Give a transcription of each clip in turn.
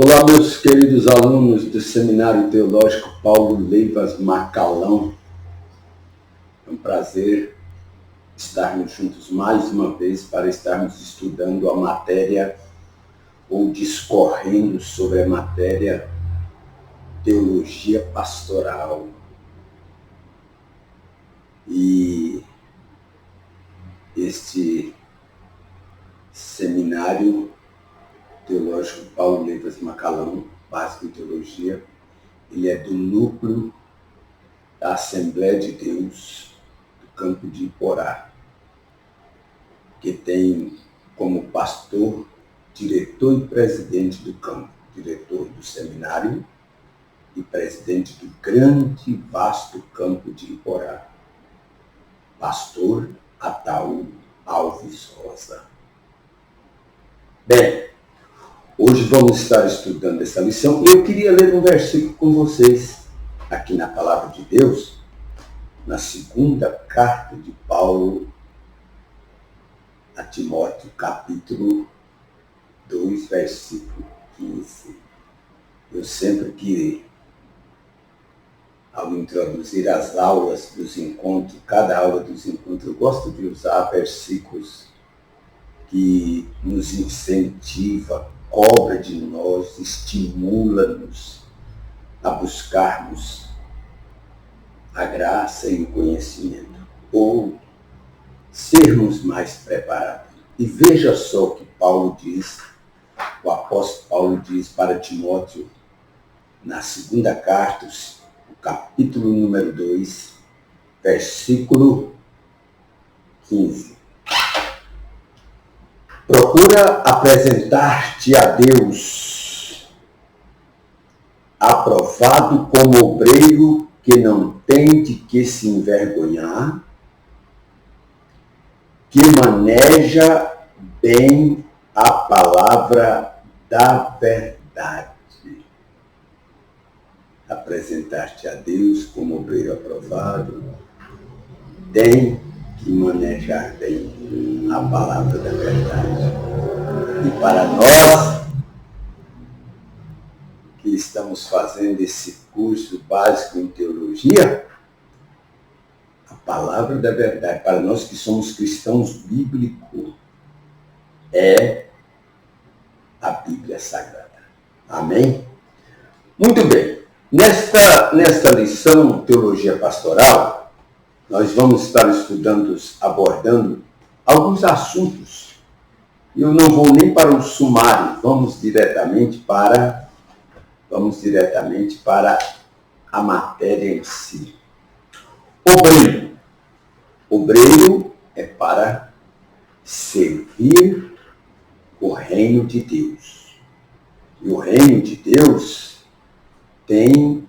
Olá, meus queridos alunos do Seminário Teológico Paulo Leivas Macalão. É um prazer estarmos juntos mais uma vez para estarmos estudando a matéria ou discorrendo sobre a matéria Teologia Pastoral. E este Seminário Teológico Paulo Leivas Macalão, básico em teologia, ele é do núcleo da Assembleia de Deus do Campo de Iporá, que tem como pastor, diretor e presidente do campo, diretor do seminário e presidente do grande e vasto campo de Iporá, pastor Ataúdo Alves Rosa. Bem, hoje vamos estar estudando essa lição e eu queria ler um versículo com vocês aqui na Palavra de Deus, na segunda carta de Paulo a Timóteo, capítulo 2, versículo 15. Eu sempre que, ao introduzir as aulas dos encontros, cada aula dos encontros, eu gosto de usar versículos que nos incentiva, cobra de nós, estimula-nos a buscarmos a graça e o conhecimento, ou sermos mais preparados. E veja só o que Paulo diz, o apóstolo Paulo diz para Timóteo, na segunda carta, o capítulo número 2, versículo 15. Procura apresentar-te a Deus, aprovado como obreiro que não tem de que se envergonhar, que maneja bem a palavra da verdade. Apresentar-te a Deus como obreiro aprovado, tem que manejar bem a palavra da verdade. E para nós que estamos fazendo esse curso básico em teologia, a palavra da verdade, para nós que somos cristãos bíblicos, é a Bíblia Sagrada. Amém? Muito bem. Nesta lição Teologia Pastoral, nós vamos estar abordando alguns assuntos. Eu não vou nem para o sumário, vamos diretamente para a matéria em si. Obreiro. Obreiro é para servir o reino de Deus. E o reino de Deus tem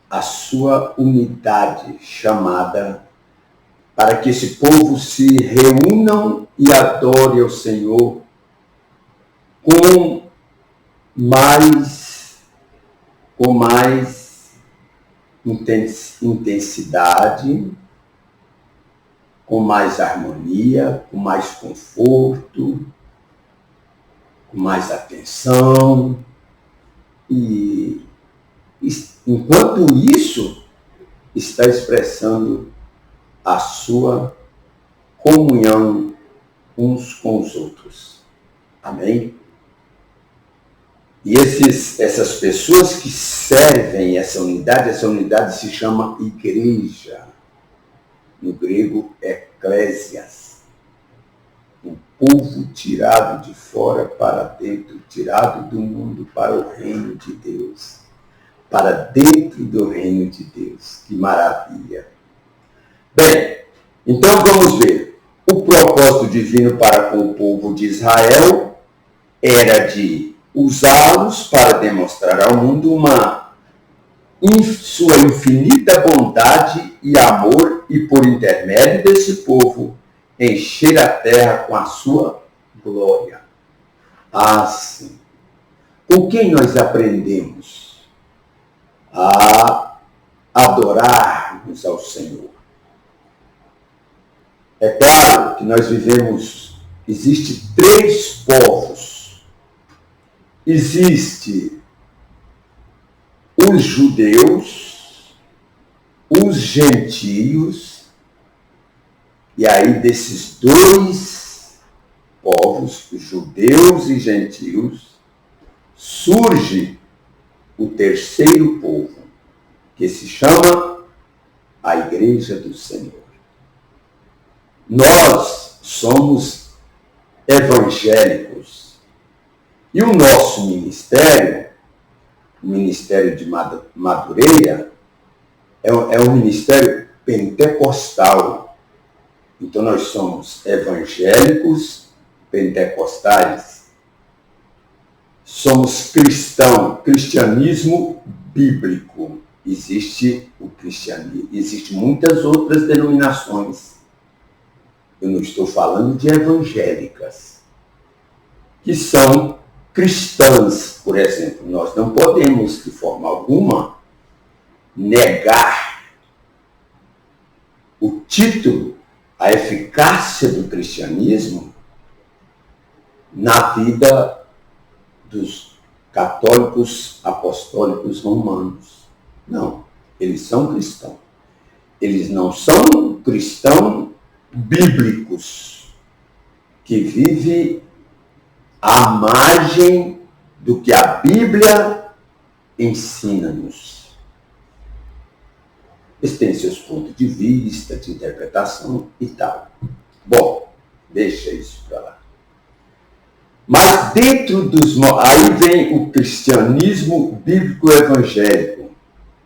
a sua unidade chamada para que esse povo se reúnam e adore ao Senhor com mais intensidade, com mais harmonia, com mais conforto, com mais atenção. E enquanto isso, está expressando a sua comunhão uns com os outros. Amém? E essas pessoas que servem essa unidade se chama igreja. No grego, eclésias. Um povo tirado de fora para dentro, tirado do mundo para o reino de Deus. Para dentro do reino de Deus. Que maravilha! Bem, então vamos ver. O propósito divino para com o povo de Israel era de usá-los para demonstrar ao mundo sua infinita bondade e amor e, por intermédio desse povo, encher a terra com a sua glória. Assim, com quem nós aprendemos a adorarmos ao Senhor? É claro que nós vivemos, existe três povos. Existe os judeus, os gentios, e aí desses dois povos, judeus e gentios, surge o terceiro povo, que se chama a Igreja do Senhor. Nós somos evangélicos e o nosso ministério, o Ministério de Madureira, é um ministério pentecostal. Então nós somos evangélicos pentecostais. Somos cristianismo bíblico. Existe o cristianismo, existem muitas outras denominações. Eu não estou falando de evangélicas, que são cristãs, por exemplo. Nós não podemos, de forma alguma, negar o título, a eficácia do cristianismo na vida dos católicos apostólicos romanos. Não, eles são cristãos. Eles não são cristãos bíblicos, que vivem à margem do que a Bíblia ensina-nos. Eles têm seus pontos de vista, de interpretação e tal. Bom, deixa isso para lá. Mas dentro dos... Aí vem o cristianismo bíblico evangélico.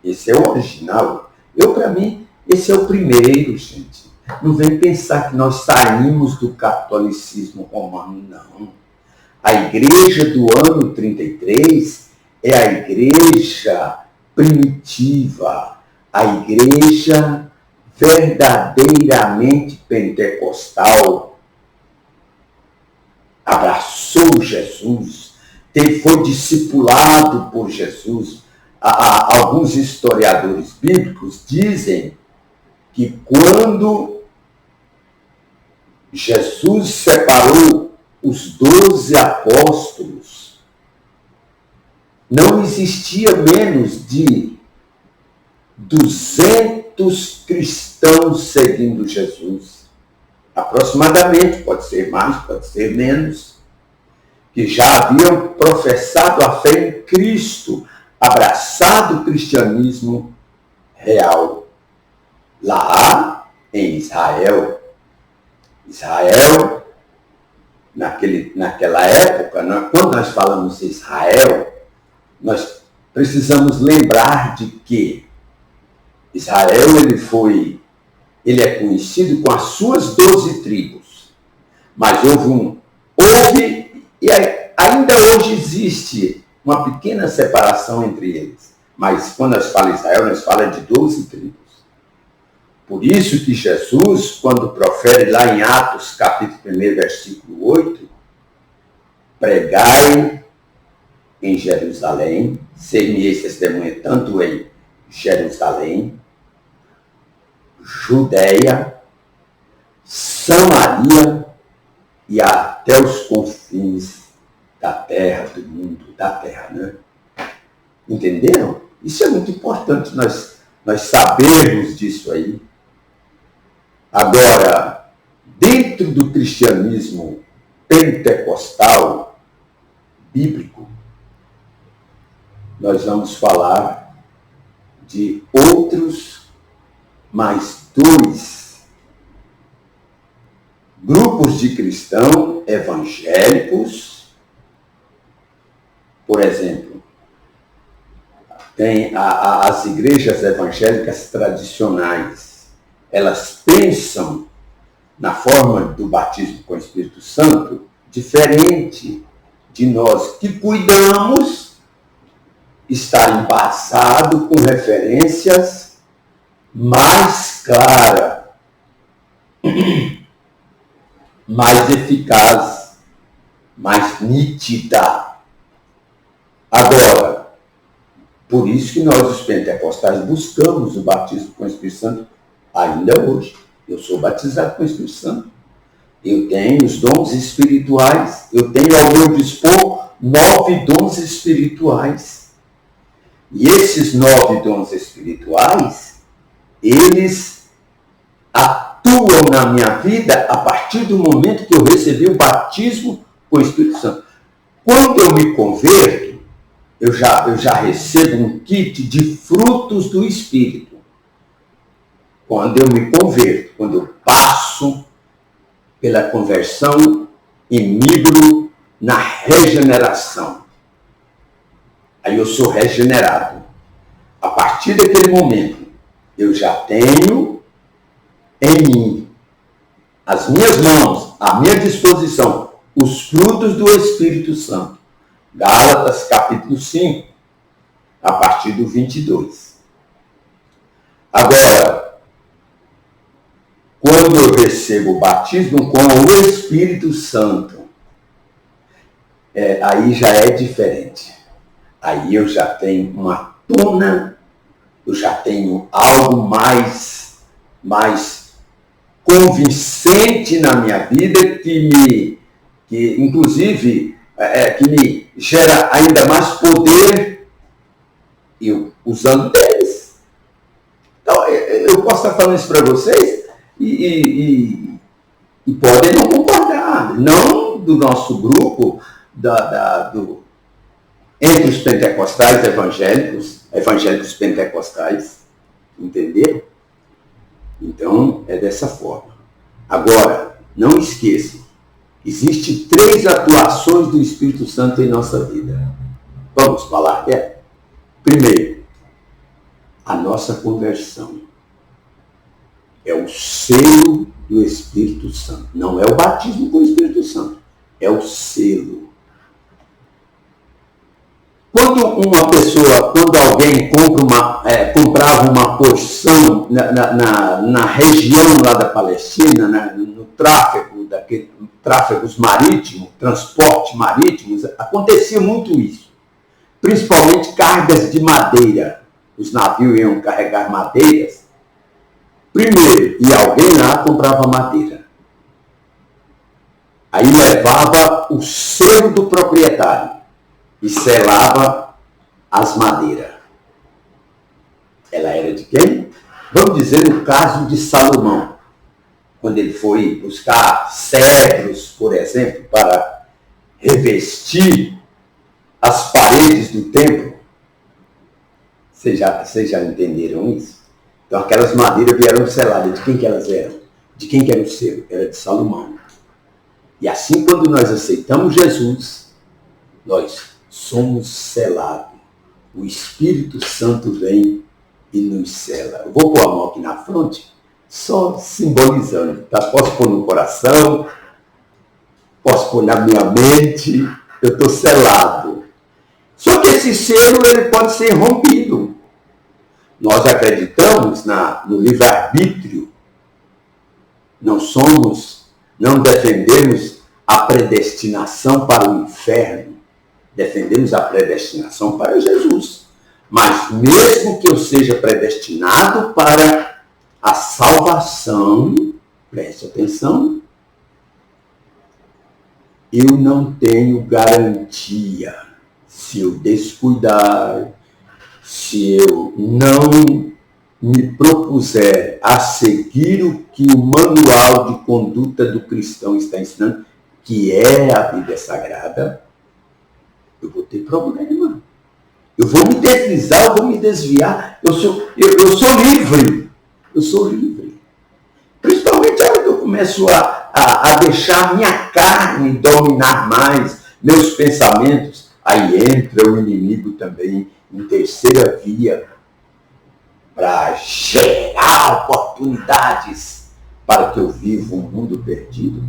Esse é o original. Para mim, esse é o primeiro, gente. Não vem pensar que nós saímos do catolicismo romano, não. A igreja do ano 33 é a igreja primitiva, a igreja verdadeiramente pentecostal. Abraçou Jesus, foi discipulado por Jesus. Alguns historiadores bíblicos dizem que quando Jesus separou os 12 apóstolos, não existia menos de 200 cristãos seguindo Jesus. Aproximadamente, pode ser mais, pode ser menos, que já haviam professado a fé em Cristo, abraçado o cristianismo real. Lá em Israel, naquela época, quando nós falamos Israel, nós precisamos lembrar de que Israel ele é conhecido com as suas 12 tribos, mas houve e ainda hoje existe uma pequena separação entre eles. Mas quando nós falamos Israel, nós falamos de 12 tribos. Por isso que Jesus, quando profere lá em Atos, capítulo 1, versículo 8, pregai em Jerusalém, ser-me-eis testemunha tanto em Jerusalém, Judeia, Samaria e até os confins da terra, do mundo, da terra, né? Entenderam? Isso é muito importante nós sabermos disso aí. Agora, dentro do cristianismo pentecostal, bíblico, nós vamos falar de outros, mais 2 grupos de cristãos evangélicos. Por exemplo, tem as igrejas evangélicas tradicionais. Elas pensam na forma do batismo com o Espírito Santo diferente de nós, que cuidamos estar embasado com referências mais claras, mais eficazes, mais nítida. Agora, por isso que nós, os pentecostais, buscamos o batismo com o Espírito Santo ainda hoje. Eu sou batizado com o Espírito Santo. Eu tenho os dons espirituais. Eu tenho ao meu dispor 9 dons espirituais. E esses 9 dons espirituais, eles atuam na minha vida a partir do momento que eu recebi o batismo com o Espírito Santo. Quando eu me converto, eu já recebo um kit de frutos do Espírito. Quando eu me converto, quando eu passo pela conversão e migro na regeneração. Aí eu sou regenerado. A partir daquele momento, eu já tenho em mim, as minhas mãos, à minha disposição, os frutos do Espírito Santo. Gálatas capítulo 5, a partir do 22. Agora, quando eu recebo o batismo com o Espírito Santo, aí já é diferente. Aí eu já tenho uma tona, eu já tenho algo mais convincente na minha vida, que inclusive, que me gera ainda mais poder, eu usando deles. Então, eu posso estar falando isso para vocês e podem não concordar, não do nosso grupo, entre os pentecostais evangélicos pentecostais, entenderam? Então, é dessa forma. Agora, não esqueçam, existem 3 atuações do Espírito Santo em nossa vida. Vamos falar? Primeiro, a nossa conversão. É o selo do Espírito Santo. Não é o batismo com o Espírito Santo. É o selo. Quando alguém comprava uma porção na região lá da Palestina, no tráfegos marítimos, transporte marítimos, acontecia muito isso. Principalmente cargas de madeira. Os navios iam carregar madeiras. Primeiro, e alguém lá comprava madeira. Aí levava o selo do proprietário e selava as madeiras. Ela era de quem? Vamos dizer no caso de Salomão, quando ele foi buscar cedros, por exemplo, para revestir as paredes do templo. Vocês já entenderam isso? Então aquelas madeiras vieram seladas. De quem que elas eram? De quem que era o selo? Era de Salomão. E assim, quando nós aceitamos Jesus, nós somos selados. O Espírito Santo vem e nos sela. Eu vou pôr a mão aqui na fronte, só simbolizando. Tá? Posso pôr no coração, posso pôr na minha mente, eu estou selado. Só que esse selo ele pode ser rompido. Nós acreditamos no livre-arbítrio. Não defendemos a predestinação para o inferno. Defendemos a predestinação para Jesus. Mas mesmo que eu seja predestinado para a salvação, preste atenção, eu não tenho garantia. Se eu descuidar, se eu não me propuser a seguir o que o manual de conduta do cristão está ensinando, que é a Bíblia Sagrada, eu vou ter problema. Eu vou me deslizar, eu vou me desviar. Eu sou livre. Eu sou livre. Principalmente a hora que eu começo a deixar minha carne dominar mais, meus pensamentos. Aí entra o inimigo também em terceira via para gerar oportunidades para que eu viva um mundo perdido,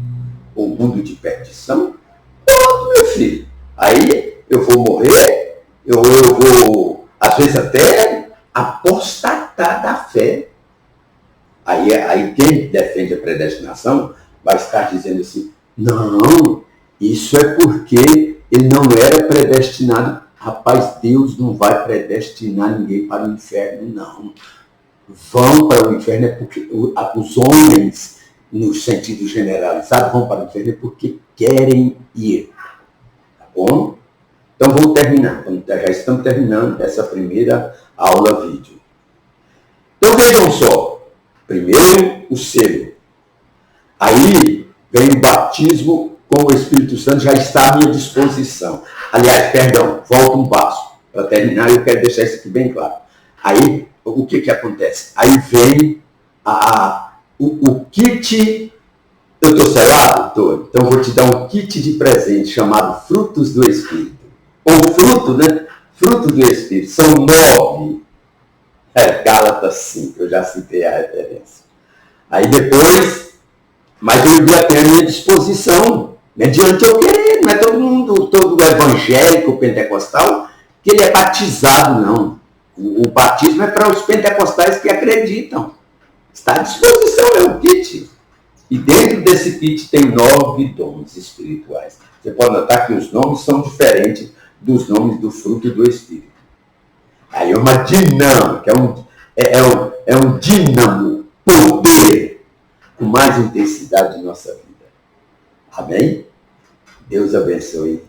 um mundo de perdição. Pronto, meu filho. Aí eu vou morrer, eu vou, às vezes, até apostatar da fé. Aí quem defende a predestinação vai estar dizendo assim, não, isso é porque ele não era predestinado. Rapaz, Deus não vai predestinar ninguém para o inferno, não. Vão para o inferno é porque os homens, no sentido generalizado, vão para o inferno é porque querem ir. Tá bom? Então vamos terminar Já estamos terminando essa primeira aula vídeo. Então vejam só. Primeiro o selo. Aí vem o batismo com o Espírito Santo, já está à minha disposição. Aliás, perdão, volta um passo. Para terminar, eu quero deixar isso aqui bem claro. Aí, o que acontece? Aí vem o kit. Eu estou selado? Estou. Então, vou te dar um kit de presente chamado Frutos do Espírito. Ou fruto, né? Fruto do Espírito. São 9. Gálatas 5, eu já citei a referência. Aí depois, mas eu já tenho à minha disposição, mediante eu querer. Não é todo mundo, todo evangélico pentecostal, que ele é batizado, não. O batismo é para os pentecostais que acreditam. Está à disposição, é o kit. E dentro desse kit tem 9 dons espirituais. Você pode notar que os nomes são diferentes dos nomes do fruto do Espírito. Aí é uma dinâmica, é um dínamo, poder, com mais intensidade de nossa vida. Amém? Deus abençoe.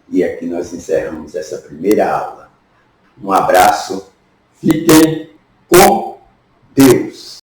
E aqui nós encerramos essa primeira aula. Um abraço. Fiquem com Deus.